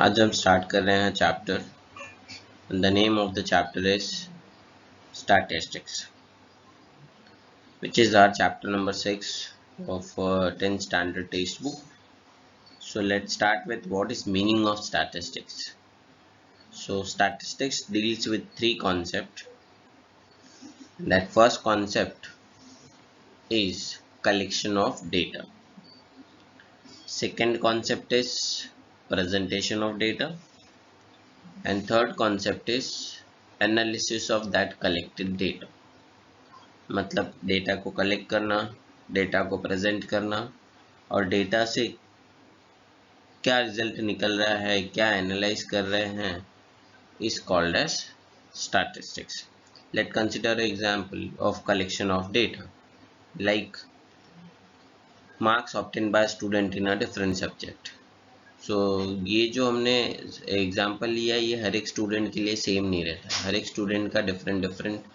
आज हम स्टार्ट कर रहे हैं chapter. The name of the chapter is statistics, which is our chapter number 6 of 10th standard textbook. So let's start with what is meaning of statistics. So statistics deals with three concepts. That first concept is collection of data. Second concept is presentation of data, and third concept is analysis of that collected data. मतलब data को collect करना, data को present करना और data से क्या result निकल रहा है, क्या एनालाइज कर रहे हैं, is called as statistics. Let's consider an example of collection of data, like marks obtained by student in a different subject. So ये जो हमने एग्जाम्पल लिया ये हर एक स्टूडेंट के लिए सेम नहीं रहता, हर एक स्टूडेंट का डिफरेंट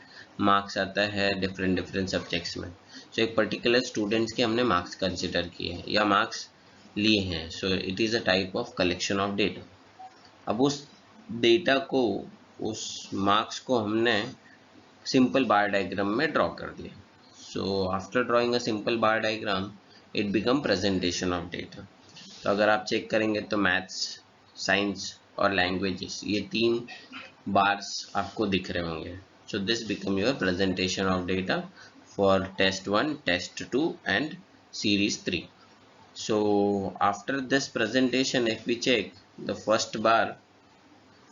मार्क्स आता है डिफरेंट सब्जेक्ट्स में। सो एक पर्टिकुलर स्टूडेंट्स के हमने मार्क्स कंसिडर किए हैं या मार्क्स लिए हैं। So it is a type of collection of data. अब उस डेटा को, उस मार्क्स को हमने सिंपल बार डायग्राम में ड्रॉ कर दिया। So after drawing a simple bar diagram it become presentation of data. तो अगर आप चेक करेंगे तो मैथ्स, साइंस और लैंग्वेजेस ये तीन बार्स आपको दिख रहे होंगे। So this become your presentation of data for test 1, test 2 and series 3. So after this presentation, if we check, the first bar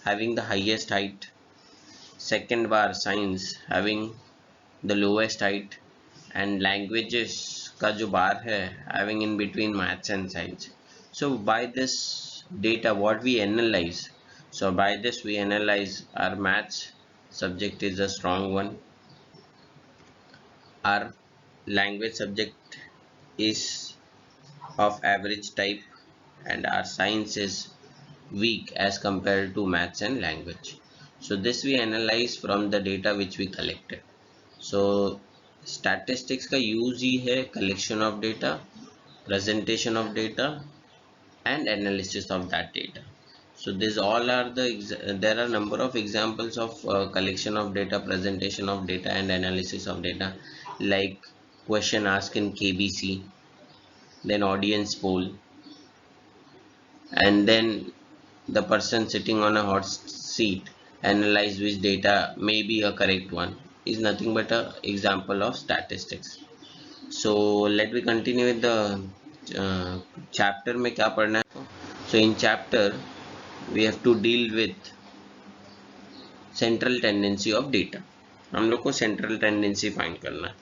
having the highest height, second bar science having the lowest height, and languages का जो बार है having in between maths and science. So by this data what we analyze, so by this we analyze our maths subject is a strong one, our language subject is of average type, and our science is weak as compared to maths and language. So this we analyze from the data which we collected. So statistics का use ही है collection of data, presentation of data and analysis of that data. So these all are there are number of examples of collection of data, presentation of data and analysis of data, like question asked in KBC, then audience poll, and then the person sitting on a hot seat analyze which data may be a correct one, is nothing but a example of statistics. So let me continue with the chapter में क्या पढ़ना है. So in chapter we have to deal with central tendency of data. हम लोग को central tendency find करना है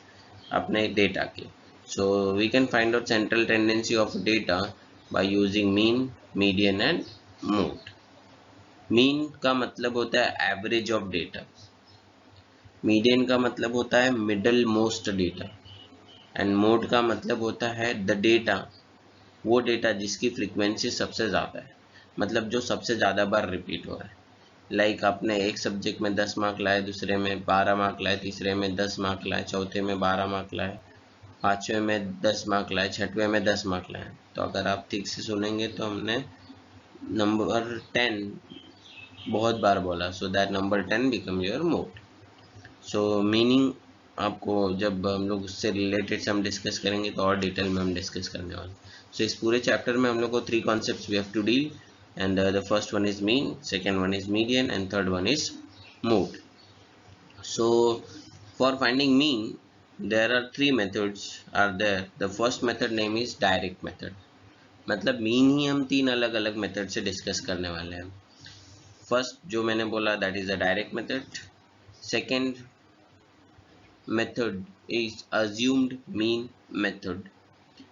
अपने डेटा की. So we can find out central tendency of data by using mean, median and mode. Mean का मतलब होता है एवरेज ऑफ डेटा, मीडियन का मतलब होता है middle most data, and mode का मतलब होता है द डेटा, वो डेटा जिसकी फ्रीक्वेंसी सबसे ज़्यादा है, मतलब जो सबसे ज़्यादा बार रिपीट हो रहा है. लाइक आपने एक सब्जेक्ट में 10 मार्क लाए, दूसरे में 12 मार्क लाए, तीसरे में 10 मार्क लाए, चौथे में 12 मार्क लाए, पाँचवें में 10 मार्क लाए, छठवें में 10 मार्क लाए. तो अगर आप ठीक से सुनेंगे तो हमने नंबर 10 बहुत बार बोला. So that number 10 become your mode. So meaning आपको जब हम लोग उससे रिलेटेड से हम डिस्कस करेंगे तो और डिटेल में हम डिस्कस करने वाले. सो इस पूरे चैप्टर में हम लोग को 3 concepts we have to deal, and the first one is mean, second one is median and third one is mode. So for finding mean there are 3 methods are there. The first method name is direct method. मतलब mean ही हम 3 अलग अलग method से discuss करने वाले हैं. First जो मैंने बोला that is a direct method, second method is assumed mean method,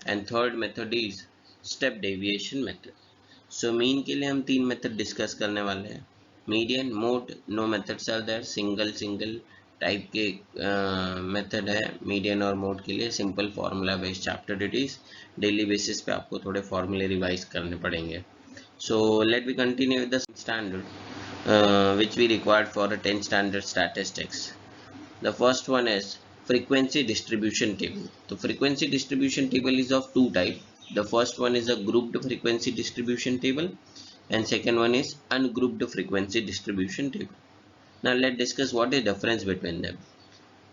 and third method is step deviation method. So mean के लिए हम 3 मेथड डिस्कस करने वाले हैं. Median, mode, no methods are there. Single type के मेथड है median और mode के लिए. Simple formula based chapter it is. Daily basis पे आपको थोड़े फार्मूले रिवाइज करने पड़ेंगे. So let me continue with the standard which we required for a 10th standard statistics. The first one is frequency distribution table. So frequency distribution table is of 2 types. The first one is a grouped frequency distribution table. and second one is ungrouped frequency distribution table. Now let's discuss what is difference between them.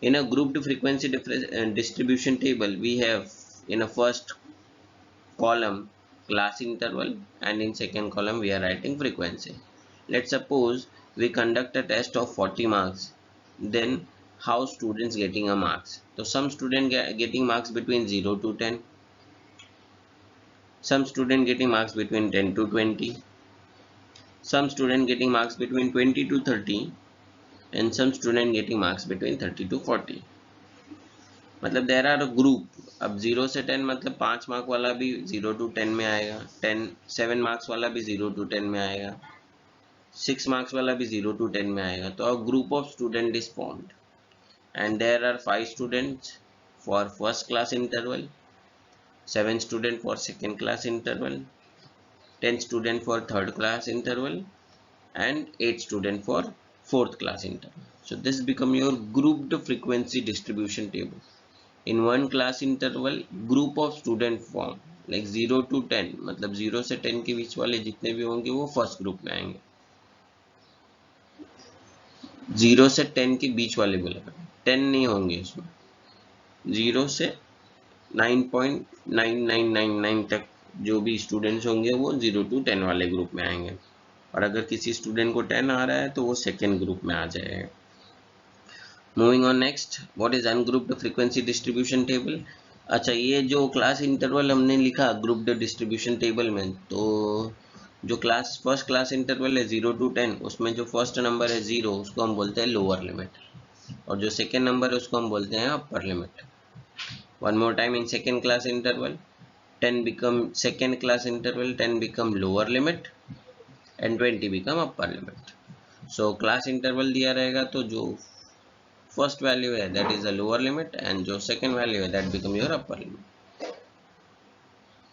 In a grouped frequency distribution table, we have in a first column class interval and in second column we are writing frequency. Let's suppose we conduct a test of 40 marks, then how students getting a marks. So some student getting marks between 0 to 10, some student getting marks between 10 to 20, some student getting marks between 20 to 30, and some student getting marks between 30 to 40. मतलब there are group. अब 0 से 10 मतलब 5 mark वाला भी 0 to 10 में आएगा, 7 marks वाला भी 0 to 10 में आएगा, 6 मार्क्स वाला भी 0 to 10 में आएगा. तो a group of student is formed and there are 5 students for first class interval, 7 students for second class interval, 10 students for third class interval, and 8 students for fourth class interval. So this become your grouped frequency distribution table. In one class interval, group of student form like 0 to 10, मतलब 0 से 10 के बीच वाले जितने भी होंगे वो first group में आएंगे. 0 से 10 के बीच वाले बोलेगा, 10 नहीं होंगे इसमें. 0 से 9.9999 तक जो भी स्टूडेंट्स होंगे वो 0 to 10 वाले ग्रुप में आएंगे. और अगर किसी स्टूडेंट को 10 आ रहा है तो वो सेकेंड ग्रुप में आ जाएगा. Moving on next, what is ungrouped frequency distribution table. अच्छा, ये जो क्लास इंटरवल हमने लिखा ग्रुप्ड डिस्ट्रीब्यूशन टेबल में, तो जो क्लास फर्स्ट क्लास इंटरवल है 0 to 10, उसमें जो फर्स्ट नंबर है 0 उसको हम बोलते हैं लोअर लिमिट, और जो सेकेंड नंबर है उसको हम बोलते हैं upper limit. One more time, in second class interval 10 become second class interval, 10 become lower limit and 20 become upper limit. So class interval दिया रहेगा तो जो फर्स्ट वैल्यू है that is a lower limit and जो second value है that become your upper limit.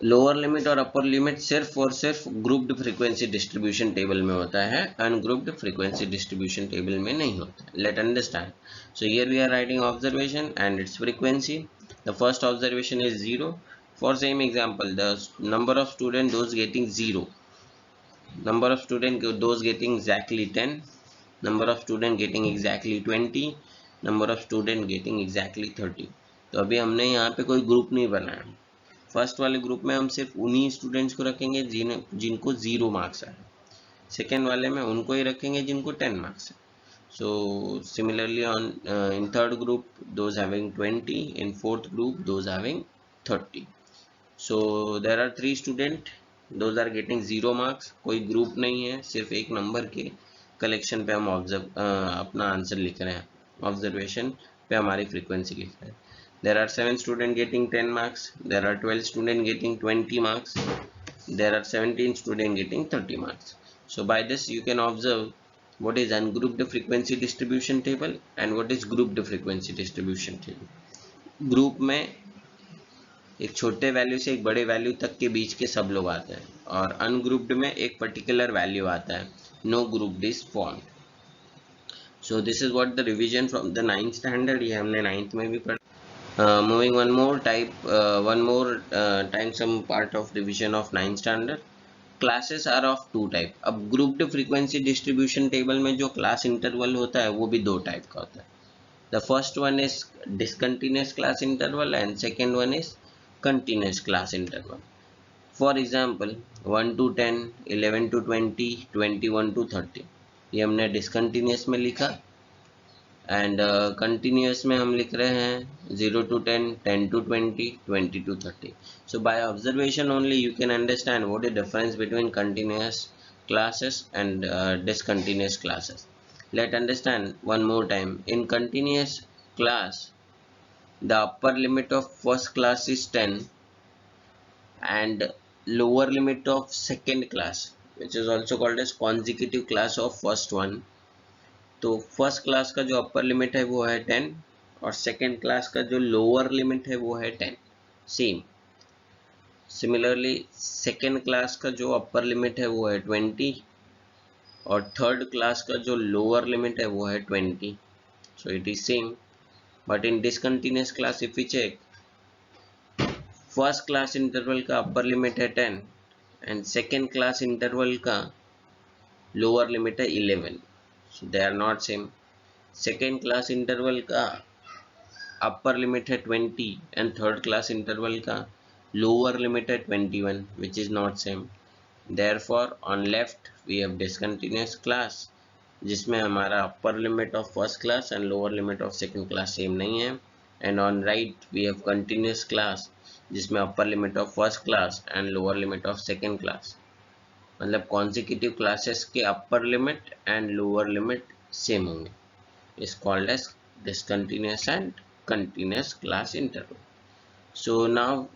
Lower limit और upper limit सिर्फ और सिर्फ ग्रुप्ड फ्रीक्वेंसी डिस्ट्रीब्यूशन टेबल में होता है, अनग्रुप्ड फ्रीक्वेंसी डिस्ट्रीब्यूशन टेबल में नहीं होता. Let understand. So here we are writing observation and its frequency. The first observation is 0. For same example, the number of student those getting 0, number of student those getting exactly 10, number of student getting exactly 20, number of student getting exactly 30. तो अभी हमने यहाँ पे कोई group नहीं बनाया. First वाले group में हम सिर्फ उन्हीं स्टूडेंट्स को रखेंगे जिनको 0 मार्क्स आए. सेकेंड वाले में उनको ही रखेंगे जिनको 10 मार्क्स है. So similarly on in third group those having 20, in fourth group those having 30. So there are 3 student, those are getting 0 marks. कोई ग्रुप नहीं है, सिर्फ एक नंबर के कलेक्शन पे हम अपना आंसर लिख रहे हैं, ऑब्जर्वेशन पे हमारी फ्रीक्वेंसी लिख रहे हैं. There are 7 student getting 10 marks, there are 12 student getting 20 marks, there are 17 student getting 30 marks. So by this you can observe what is ungrouped frequency distribution table and what is grouped frequency distribution table. Group में एक छोटे value से एक बड़े value तक के बीच के सब लोग आते हैं, और अनग्रुप्ड में एक पर्टिकुलर वैल्यू आता है, no group is formed. So this is what the revision from the 9th standard. ये हमने 9th में भी पढ़ा. Moving one more time some part of revision of 9th standard. Classes are of 2 type. अब grouped frequency distribution table में जो class interval होता है वो भी 2 टाइप का होता है. The first one is discontinuous class interval and second one is continuous class interval. For example 1 to 10, 11 to 20, 21 to 30, ये हमने discontinuous में लिखा, एंड continuous में हम लिख रहे हैं 0 to 10, 10 to 20, 20 to 30. So by observation only you can understand what is difference between continuous classes and discontinuous classes. Let's understand one more time. In continuous class the upper limit of first class is 10 and lower limit of second class, which is also called as consecutive class of first one. तो first class का जो अपर limit है वो है 10 और second class का जो lower limit है वो है 10. सेम सिमिलरली सेकेंड क्लास का जो अपर लिमिट है वो है 20 और थर्ड क्लास का जो लोअर लिमिट है वो है 20. So it is same. But in discontinuous class if we check, first class interval का upper limit है 10 एंड सेकेंड क्लास इंटरवल का लोअर लिमिट है 11, so they are not same. Second class interval का upper limit है 20 and third class interval का lower limit है 21, which is not same. Therefore on left we have discontinuous class जिसमें हमारा upper limit of first class and lower limit of second class same नहीं है, and on right we have continuous class जिसमें upper limit of first class and lower limit of second class, मतलब consecutive classes के upper limit and lower limit same होंगे, is called as discontinuous and continuous class interval. So now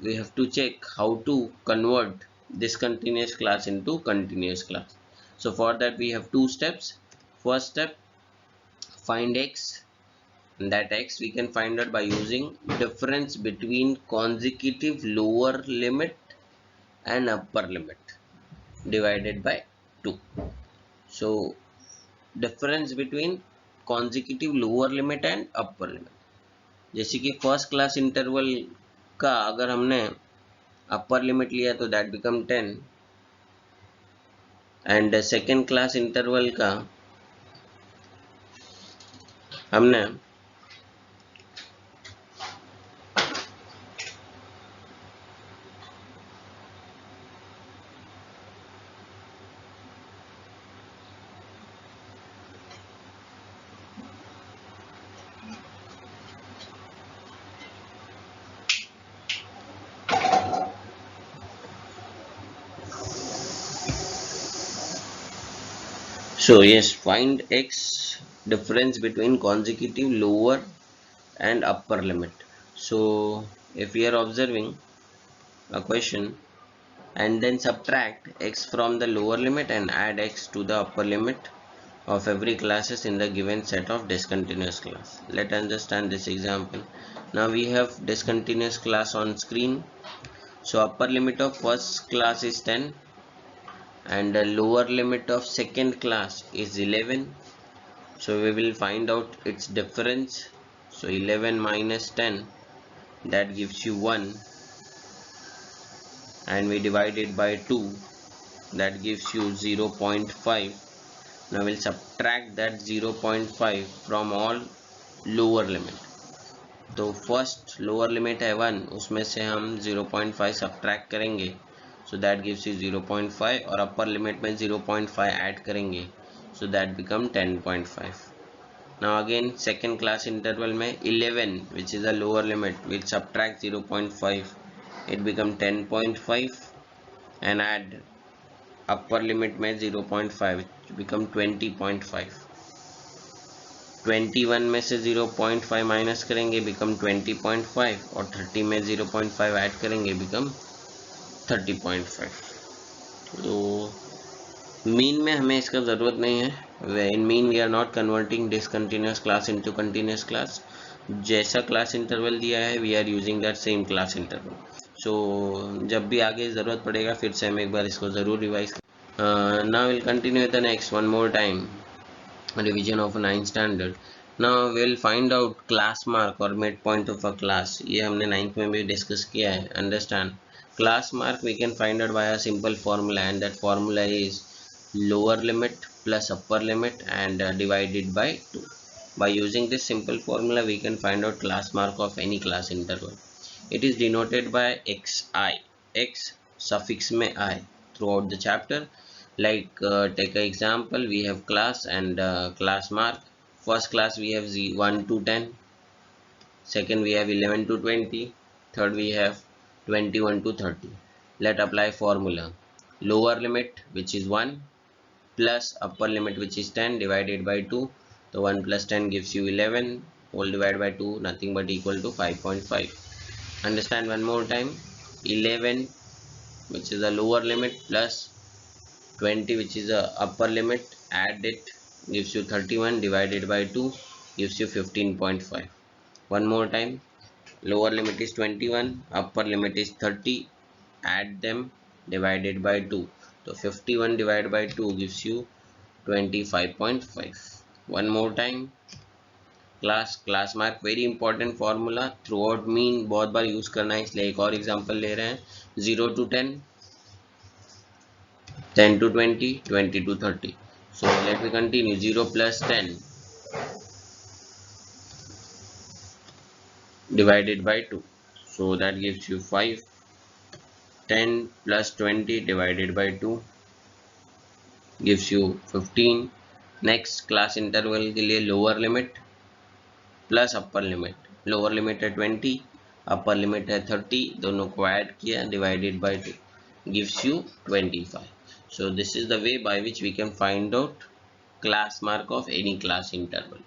we have to check how to convert discontinuous class into continuous class. So for that we have two steps. First step, find x, and that x we can find out by using difference between consecutive lower limit and upper limit divided by 2. So difference between consecutive lower limit and upper limit, जैसे कि first class interval का अगर हमने upper limit लिया तो that become 10, and second class interval का हमने so yes, find x difference between consecutive lower and upper limit. So if we are observing a question and then subtract x from the lower limit and add x to the upper limit of every classes in the given set of discontinuous class. Let's understand this example. Now we have discontinuous class on screen. So upper limit of first class is 10 and the lower limit of second class is 11. So we will find out its difference. So 11 minus 10, that gives you 1, and we divide it by 2, that gives you 0.5. Now we'll subtract that 0.5 from all lower limit. तो first lower limit है 1, उसमें से हम 0.5 subtract करेंगे, so that gives you 0.5, और upper limit में 0.5 add करेंगे, so that become 10.5. Now again second class interval में 11 which is a lower limit, will subtract 0.5, it become 10.5, and add upper limit में 0.5, बिकम 20.5. 21 में से 0.5 माइनस करेंगे, become 20.5, और 30 में 0.5 ऐड करेंगे, बिकम 30.5. तो मीन में हमें इसका ज़रूरत नहीं है. In mean we are not converting discontinuous class into continuous class. जैसा क्लास इंटरवल दिया है we are using that same class interval. So जब भी आगे ज़रूरत पड़ेगा फिर से हम एक बार इसको ज़रूर revise. Now will continue the next one more time revision of 9th standard. Now we'll find out class mark or midpoint of a class. ये हमने 9th में भी डिस्कस किया है. Understand, class mark we can find out by a simple formula, and that formula is lower limit plus upper limit and divided by 2. By using this simple formula we can find out class mark of any class interval. It is denoted by xi, x suffix में I throughout the chapter. Like take an example, we have class and class mark. First class we have 1 to 10, second we have 11 to 20, third we have 21 to 30. Let apply formula. Lower limit which is 1 plus upper limit which is 10 divided by 2. So 1 plus 10 gives you 11, whole divided by 2, nothing but equal to 5.5. Understand one more time. 11 which is the lower limit plus 20 which is the upper limit, add it, gives you 31, divided by 2 gives you 15.5. One more time, lower limit is 21, upper limit is 30, add them, divided by 2, so 51 divided by 2 gives you 25.5. One more time, class mark very important formula. Through out mean बहुत बार use करना है, इसलिए एक और example ले रहे हैं. 0 to 10 10 to 20, 20 to 30. So let me continue. 0 plus 10 divided by 2, so that gives you 5. 10 plus 20 divided by 2 gives you 15. Next class interval के लिए lower limit plus upper limit, lower limit है 20, अपर लिमिट है 30, दोनों को add किया divided by 2 gives you 25. So this is the way by which we can find out class mark of any class interval.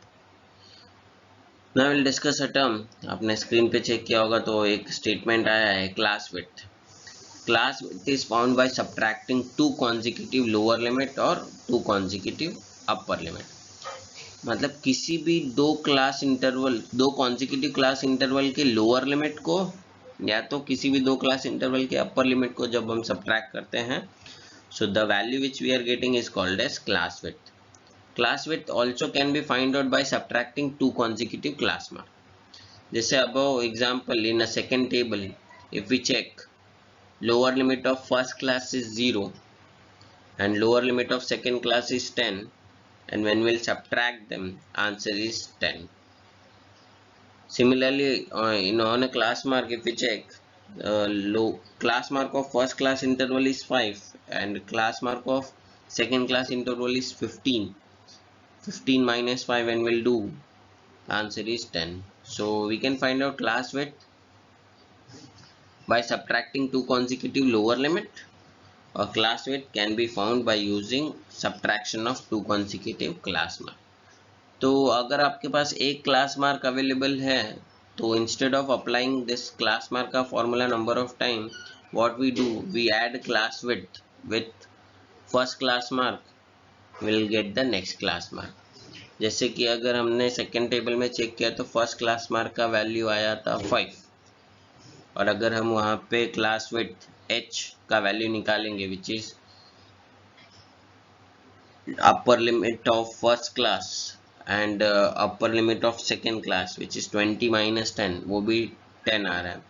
Now we'll discuss a term. आपने screen पे check किया होगा तो एक स्टेटमेंट आया है class width. Class width is found by subtracting two consecutive lower limit और two consecutive upper limit. मतलब किसी भी दो क्लास इंटरवल, दो कॉन्जिक्यूटिव क्लास इंटरवल के लोअर लिमिट को या तो किसी भी दो क्लास इंटरवल के अपर लिमिट को जब हम सब्ट्रैक्ट करते हैं, so the value which we are getting is called as class width. Class width also can be find out by subtracting two consecutive class mark. जैसे above example in a second table, if we check lower limit of first class is 0 and lower limit of second class is 10, and when we'll subtract them, answer is 10. Similarly, on a class mark, if we check low class mark of first class interval is 5 and class mark of second class interval is 15. 15 minus 5 and we'll do, answer is 10. So we can find out class width by subtracting two consecutive lower limit, or class width can be found by using subtraction of two consecutive class mark. तो अगर आपके पास एक class mark available है तो instead of applying this class mark का formula number of time, what we do, we add class width with first class mark, will get the next class mark. जैसे कि अगर हमने सेकेंड टेबल में check किया तो फर्स्ट क्लास मार्क का value आया था 5, और अगर हम वहाँ पे क्लास विड्थ h का वैल्यू निकालेंगे which is upper limit of first class and upper limit of second class which is 20 minus 10, वो भी 10 आ रहा है.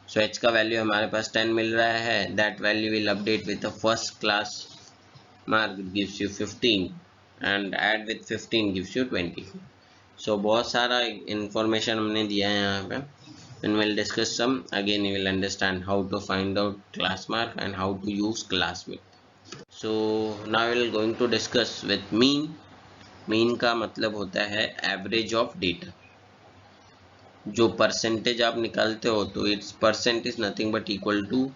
सो h का वैल्यू हमारे पास 10 मिल रहा है. That value will update with the first class mark, gives you 15 and add with 15 gives you 20. सो बहुत सारा इंफॉर्मेशन हमने दिया है यहाँ पे. When we'll discuss some, again you will understand how to find out class mark and how to use class width. So now we'll going to discuss with mean. Mean का मतलब होता है एवरेज ऑफ डेटा. जो percentage आप निकालते हो तो it's percent is nothing but equal to,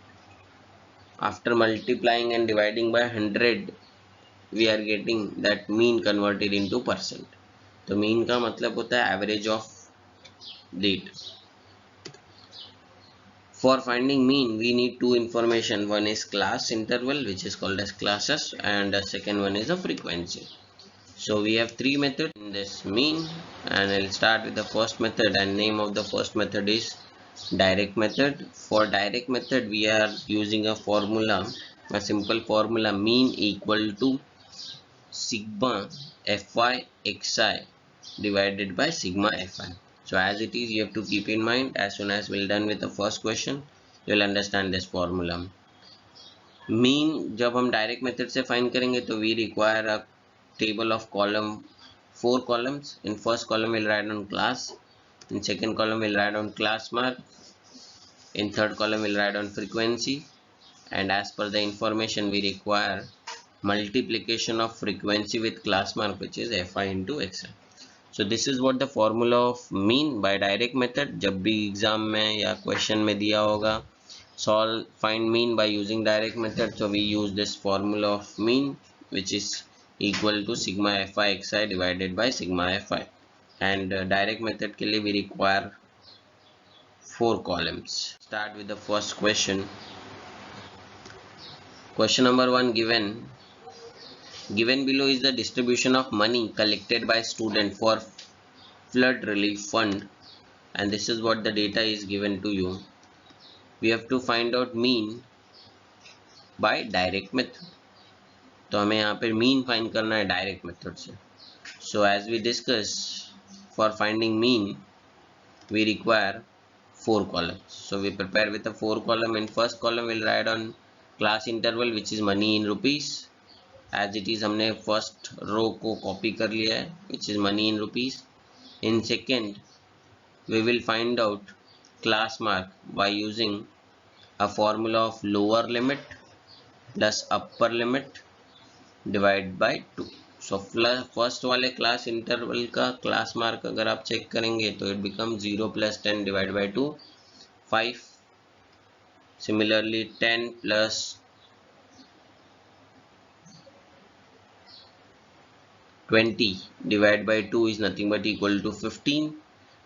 after multiplying and dividing by 100 we are getting that mean converted into percent. तो मीन का मतलब होता है average of data. For finding mean, we need two information. One is class interval, which is called as classes, and the second one is a frequency. So we have three methods in this mean, and I'll start with the first method, and name of the first method is direct method. For direct method, we are using a formula, a simple formula, mean equal to sigma fi xi divided by sigma fi. So as it is, you have to keep in mind, as soon as we're done with the first question, you will understand this formula. Mean जब हम direct method से find करेंगे तो we require a table of column, 4 columns. In first column we'll write on class, in second column we'll write on class mark, in third column we'll write on frequency, and as per the information we require multiplication of frequency with class mark, which is fi into xi. So this is what the formula of mean by direct method. जब भी exam में या question में दिया होगा solve find mean by using direct method, so we use this formula of mean which is equal to sigma fi xi divided by sigma fi. And direct method के लिए we require 4 columns. Start with the first question. Question number 1 given. Given below is the distribution of money collected by student for flood relief fund, and this is what the data is given to you. We have to find out mean by direct method. तो हमें यहाँ पे mean find करना है direct method से. So as we discuss, for finding mean we require 4 columns. So we prepare with a 4 column. In first column we'll write on class interval which is money in rupees, as it is हमने first row को copy कर लिया है which is money in rupees. In second we will find out class mark by using a formula of lower limit plus upper limit divide by 2. So first वाले class interval का class mark अगर आप check करेंगे तो it become 0 plus 10 divide by 2 5. Similarly 10 plus 20 divided by 2 is nothing but equal to 15.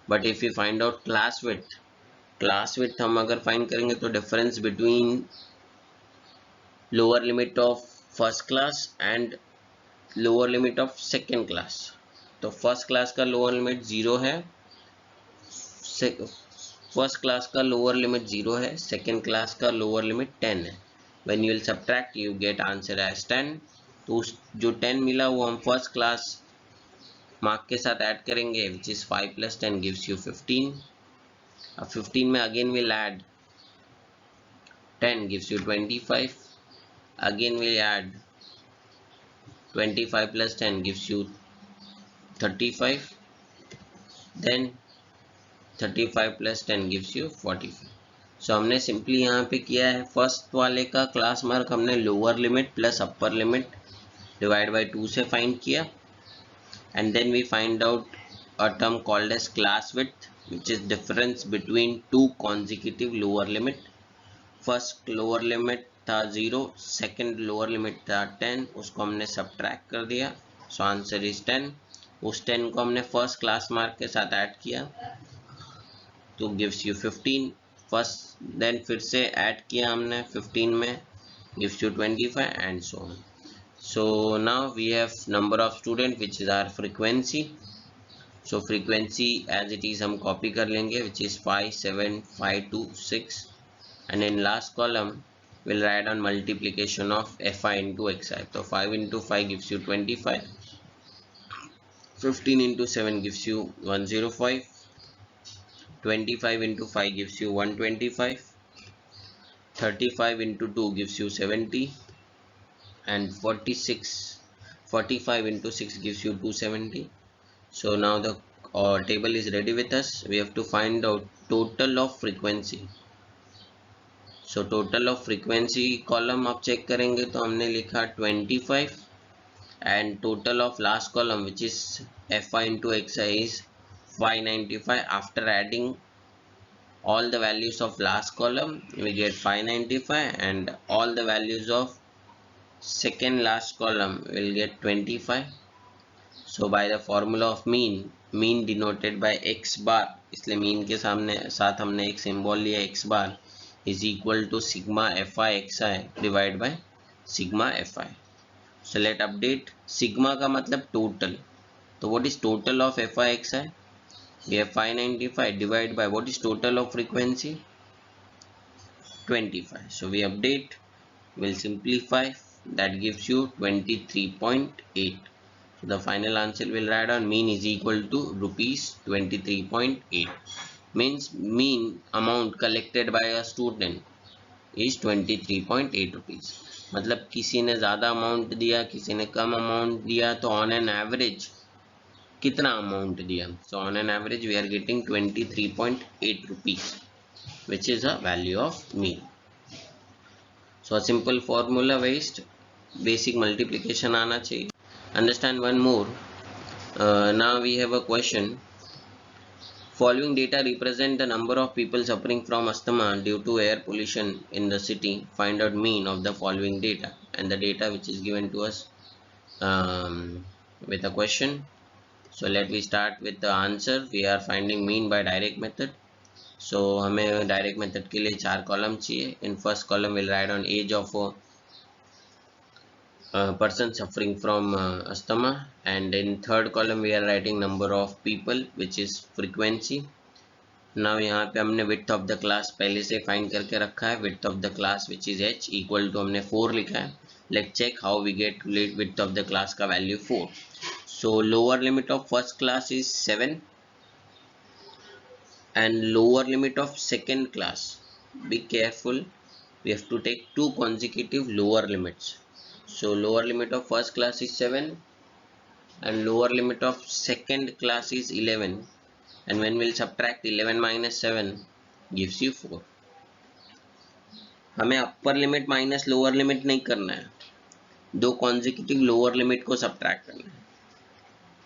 But if we find out class width हम अगर find करेंगे तो difference between lower limit of first class and lower limit of second class. तो first class का lower limit 0 है, first class का lower limit 0 है, second class का लोअर लिमिट 10 है. When you will subtract you get answer as 10. तो जो 10 मिला वो हम फर्स्ट क्लास मार्क के साथ ऐड करेंगे which is 5 plus 10 gives you 15. अब 15 में again will add 10 gives you 25. Again we add 25 plus 10 gives you 35. Then 35 plus 10 gives you 45. So हमने सिंपली यहाँ पे किया है फर्स्ट वाले का क्लास मार्क हमने lower limit plus upper limit divide by 2 से फाइंड किया. And then we find out a term called as class width, which is difference between two consecutive lower limit. First lower limit था 0, second lower limit था 10, उसको हमने subtract कर दिया. So answer is 10. उस 10 को हमने first class mark के साथ ऐड किया तो gives you 15. First then फिर से ऐड किया हमने 15 में gives you 25 and so on. So now we have number of student which is our frequency. So frequency as it is हम copy कर लेंगे which is 5 7 5 2 6 and in last column we'll write on multiplication of fi into xi. So 5 into 5 gives you 25, 15 into 7 gives you 105, 25 into 5 gives you 125, 35 into 2 gives you 70, and 45 into 6 gives you 270. So now the table is ready with us. We have to find out total of frequency. So total of frequency column आप check करेंगे तो हमने लिखा 25 and total of last column which is fi into xi is 595. After adding all the values of last column we get 595 and all the values of second last column will get 25. So by the formula of mean denoted by x bar, इसलिए mean के साथ हमने एक symbol लिया x bar is equal to sigma fi xi divided by sigma fi. So let update. Sigma का मतलब total. तो what is total of fi xi? We have 595 divided by what is total of frequency? 25. So we update, will simplify, that gives you 23.8. So the final answer will write on mean is equal to rupees 23.8. Means mean amount collected by a student is 23.8 rupees. मतलब किसी ने ज़्यादा amount दिया, किसी ने कम amount दिया, तो on an average कितना अमाउंट दिया. So on an average we are getting 23.8 rupees which is a value of mean. So a simple formula based basic multiplication आना चाहिए. Understand one more. Now we have a question. Following data represent the number of people suffering from asthma due to air pollution in the city. Find out mean of the following data. And the data which is given to us with a question. So let me start with the answer. We are finding mean by direct method. So हमें direct method के लिए 4 column चाहिए. In first column will write on age of person suffering from asthma, and in third column we are writing number of people which is frequency. Now यहाँ पे हमने width of the class पहले से find करके रखा है. width of the class which is h equal to हमने 4 लिखा है. Let's check how we get width of the class का value 4. So lower limit of first class is 7 and lower limit of second class, be careful, we have to take two consecutive lower limits. So lower limit of first class is 7 and lower limit of second class is 11, and when we'll subtract 11 minus 7 gives you 4. हमें upper limit minus lower limit नहीं करना है, दो consecutive lower limit को subtract करना है.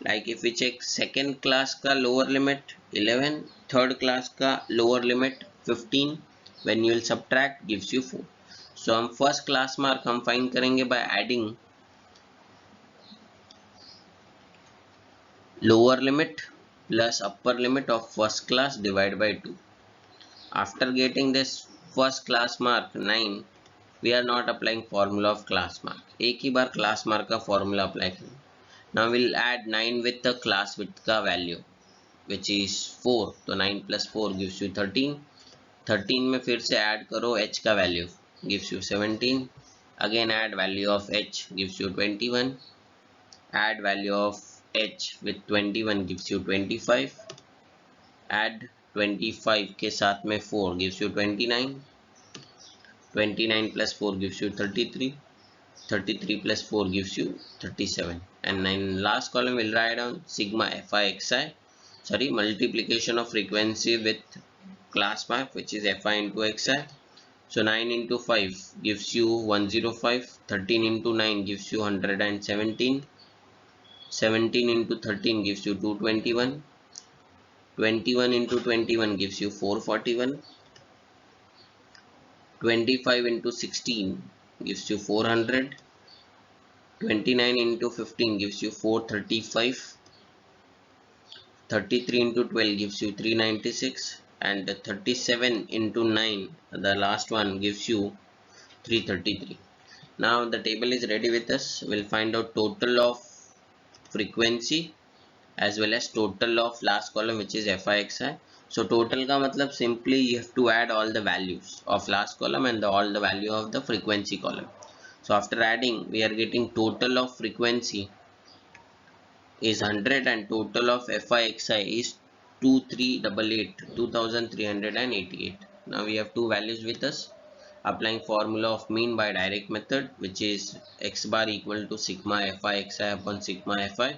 Like if we check second class का lower limit 11, third class का lower limit 15, when you will subtract gives you 4. So हम फर्स्ट क्लास मार्क हम फाइंड करेंगे by adding lower limit plus upper limit of first class divided by 2. After getting this first class mark 9, we are not applying formula of class mark. एक ही बार class mark का formula apply करेंगे. Now we'll add 9 with the class width का value which is 4. तो 9 plus 4 gives you 13. 13 में फिर से add करो h का value gives you 17. Again add value of h gives you 21. Add value of h with 21 gives you 25. Add 25 के साथ में 4 gives you 29. 29 plus 4 gives you 33. 33 plus 4 gives you 37. And in last column we'll write down sigma fi xi, sorry, multiplication of frequency with class mark which is fi into xi. So 9 into 5 gives you 105. 13 into 9 gives you 117. 17 into 13 gives you 221. 21 into 21 gives you 441. 25 into 16 gives you 400. 29 into 15 gives you 435. 33 into 12 gives you 396. And 37 into 9, the last one, gives you 333. Now the table is ready with us. We'll find out total of frequency as well as total of last column which is fi xi. So total का मतलब simply you have to add all the values of last column and all the value of the frequency column. So after adding we are getting total of frequency is 100 and total of fi xi is 2388. Now we have two values with us. Applying formula of mean by direct method which is x bar equal to sigma fi xi upon sigma fi.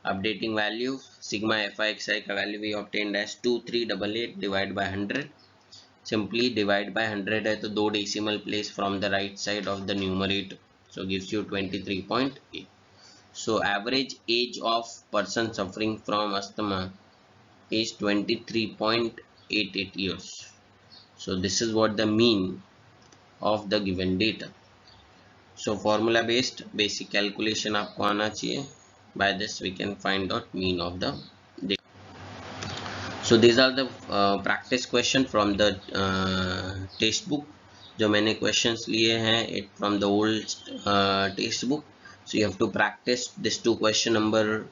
Updating value sigma fi xi का value we obtained as 2388 divided by 100. Simply divide by 100 है तो दो decimal place from the right side of the numerator, so gives you 23.8. So average age of person suffering from asthma is 23.88 years. So this is what the mean of the given data. So formula based basic calculation आपको आना चाहिए. By this we can find out mean of the data. So these are the practice question from the textbook. जो मैंने questions लिए हैं it from the old textbook. So you have to practice this two question number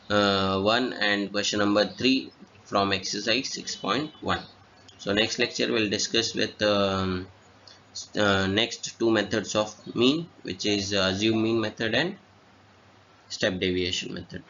1 and question number 3 from exercise 6.1. So next lecture we'll discuss with next two methods of mean which is assume mean method and step deviation method.